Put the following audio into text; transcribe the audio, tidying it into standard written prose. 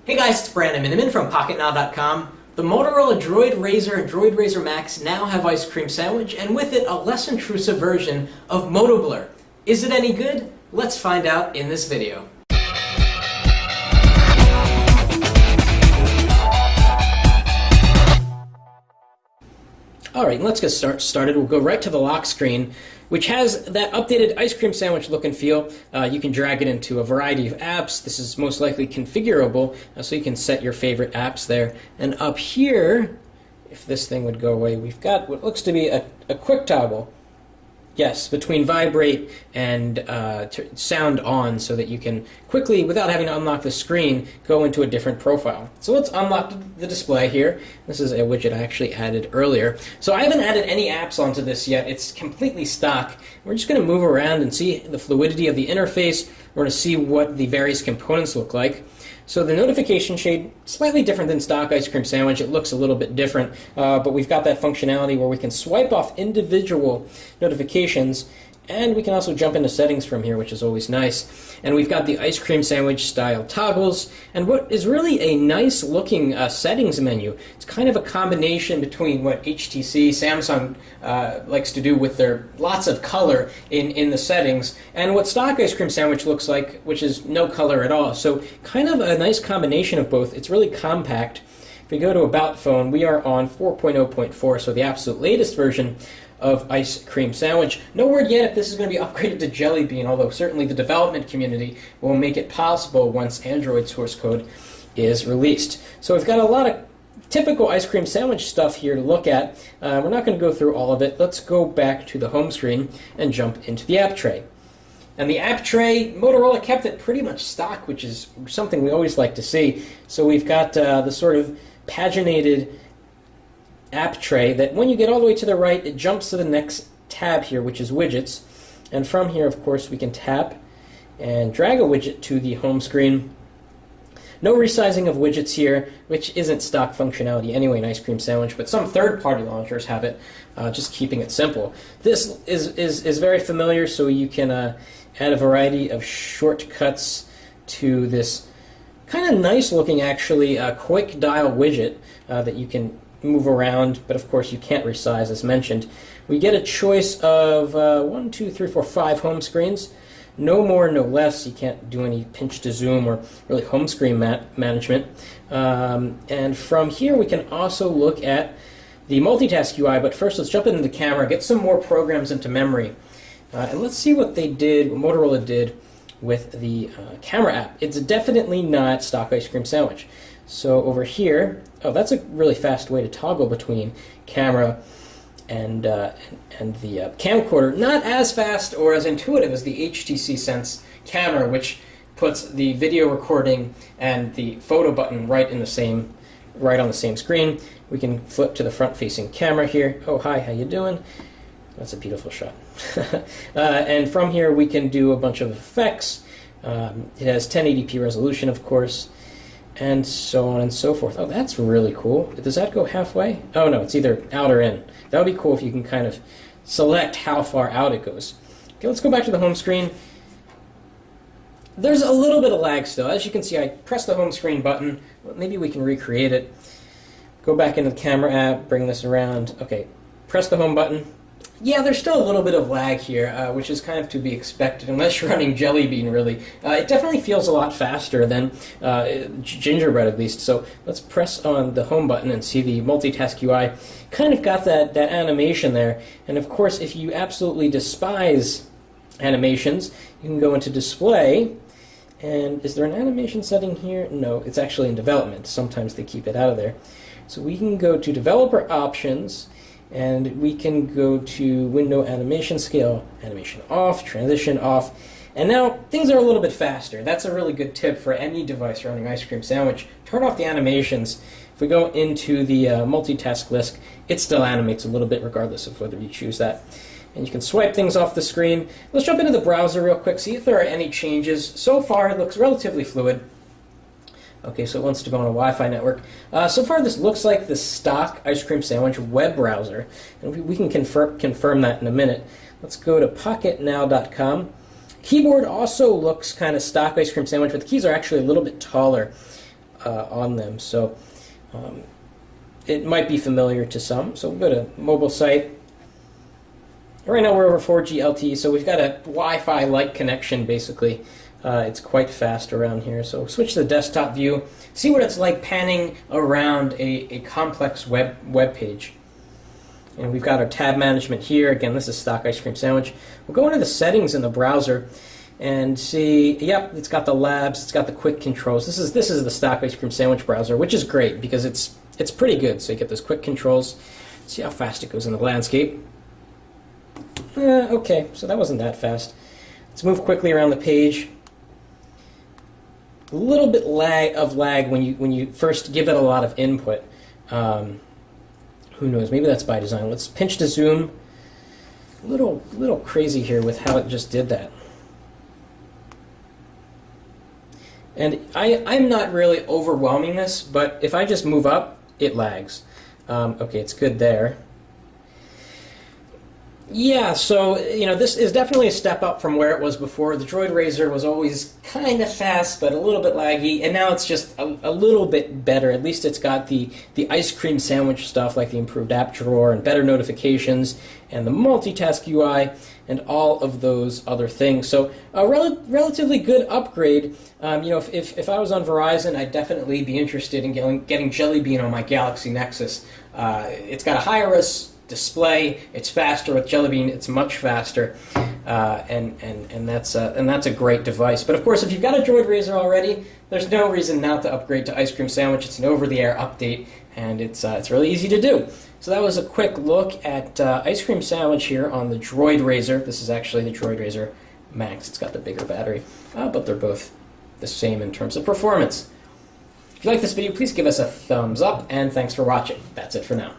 Hey guys, it's Brandon Miniman from PocketNow.com. The Motorola Droid Razr and Droid Razr Max now have Ice Cream Sandwich, and with it a less intrusive version of MotoBlur. Is it any good? Let's find out in this video. Alright, let's get started. We'll go right to the lock screen, which has that updated Ice Cream Sandwich look and feel. You can drag it into a variety of apps. This is most likely configurable, so you can set your favorite apps there. And up here, if this thing would go away, we've got what looks to be a quick toggle. Yes, between vibrate and sound on, so that you can quickly, without having to unlock the screen, go into a different profile. So let's unlock the display here. This is a widget I actually added earlier. So I haven't added any apps onto this yet. It's completely stock. We're just going to move around and see the fluidity of the interface. We're going to see what the various components look like. So the notification shade, slightly different than stock Ice Cream Sandwich. It looks a little bit different, but we've got that functionality where we can swipe off individual notifications, and we can also jump into settings from here, which is always nice. And we've got the Ice Cream Sandwich style toggles, and what is really a nice looking settings menu. It's kind of a combination between what HTC, Samsung likes to do with their lots of color in the settings, and what stock Ice Cream Sandwich looks like, which is no color at all. So kind of a nice combination of both. It's really compact. If we go to About Phone, we are on 4.0.4, so the absolute latest version of Ice Cream Sandwich. No word yet if this is going to be upgraded to Jelly Bean, although certainly the development community will make it possible once Android source code is released. So we've got a lot of typical Ice Cream Sandwich stuff here to look at. We're not going to go through all of it. Let's go back to the home screen and jump into the app tray. And the app tray, Motorola kept it pretty much stock, which is something we always like to see. So we've got the sort of paginated app tray that when you get all the way to the right, it jumps to the next tab here, which is widgets. And from here, of course, we can tap and drag a widget to the home screen. No resizing of widgets here, which isn't stock functionality anyway in Ice Cream Sandwich, but some third-party launchers have it, just keeping it simple. This is very familiar, so you can add a variety of shortcuts to this kind of nice-looking, actually, quick dial widget that you can move around, but of course you can't resize as mentioned. We get a choice of 1, 2, 3, 4, 5 home screens. No more, no less. You can't do any pinch to zoom or really home screen management. And from here we can also look at the multitask UI, but first let's jump into the camera, get some more programs into memory. And let's see what they did, what Motorola did with the camera app. It's definitely not stock Ice Cream Sandwich. So over here, oh, that's a really fast way to toggle between camera and the camcorder. Not as fast or as intuitive as the HTC Sense camera, which puts the video recording and the photo button right on the same screen. We can flip to the front-facing camera here. Oh, hi, how you doing? That's a beautiful shot. And from here, we can do a bunch of effects. It has 1080p resolution, of course, and so on and so forth. Oh, that's really cool. Does that go halfway? Oh, no, it's either out or in. That would be cool if you can kind of select how far out it goes. Okay, let's go back to the home screen. There's a little bit of lag still. As you can see, I pressed the home screen button. Well, maybe we can recreate it. Go back into the camera app, bring this around. Okay, press the home button. Yeah, there's still a little bit of lag here, which is kind of to be expected, unless you're running Jelly Bean, really. It definitely feels a lot faster than Gingerbread, at least. So let's press on the home button and see the multitask UI. Kind of got that animation there. And of course, if you absolutely despise animations, you can go into Display. And is there an animation setting here? No, it's actually in Development. Sometimes they keep it out of there. So we can go to Developer Options, and we can go to Window Animation Scale, Animation Off, Transition Off, and now things are a little bit faster. That's a really good tip for any device running Ice Cream Sandwich. Turn off the animations. If we go into the multitask list, it still animates a little bit regardless of whether you choose that. And you can swipe things off the screen. Let's jump into the browser real quick, see if there are any changes. So far, it looks relatively fluid. Okay, so it wants to go on a Wi-Fi network. So far, this looks like the stock Ice Cream Sandwich web browser, and we can confirm that in a minute. Let's go to PocketNow.com. Keyboard also looks kind of stock Ice Cream Sandwich, but the keys are actually a little bit taller. on them. So it might be familiar to some. So we'll go to mobile site. Right now we're over 4G LTE, so we've got a Wi-Fi-like connection basically. It's quite fast around here. So switch to the desktop view. See what it's like panning around a complex web page. And we've got our tab management here. Again, this is stock ice cream sandwich. We'll go into the settings in the browser and see, yep, it's got the labs, it's got the quick controls. This is the stock ice cream sandwich browser, which is great because it's pretty good. So you get those quick controls. See how fast it goes in the landscape. Okay, so that wasn't that fast. Let's move quickly around the page. A little bit of lag when you first give it a lot of input. Who knows? Maybe that's by design. Let's pinch to zoom. A little crazy here with how it just did that. And I'm not really overwhelming this, but if I just move up, it lags. Okay, it's good there. Yeah, so, you know, this is definitely a step up from where it was before. The Droid Razor was always kind of fast, but a little bit laggy, and now it's just a little bit better. At least it's got the ice cream sandwich stuff, like the improved app drawer and better notifications, and the multitask UI, and all of those other things. So a relatively good upgrade. You know, if I was on Verizon, I'd definitely be interested in getting Jelly Bean on my Galaxy Nexus. It's got a higher res display. It's faster with Jelly Bean. It's much faster, and that's a great device. But of course, if you've got a Droid Razor already, there's no reason not to upgrade to Ice Cream Sandwich. It's an over-the-air update, and it's really easy to do. So that was a quick look at Ice Cream Sandwich here on the Droid Razor. This is actually the Droid Razor Max. It's got the bigger battery, but they're both the same in terms of performance. If you like this video, please give us a thumbs up, and thanks for watching. That's it for now.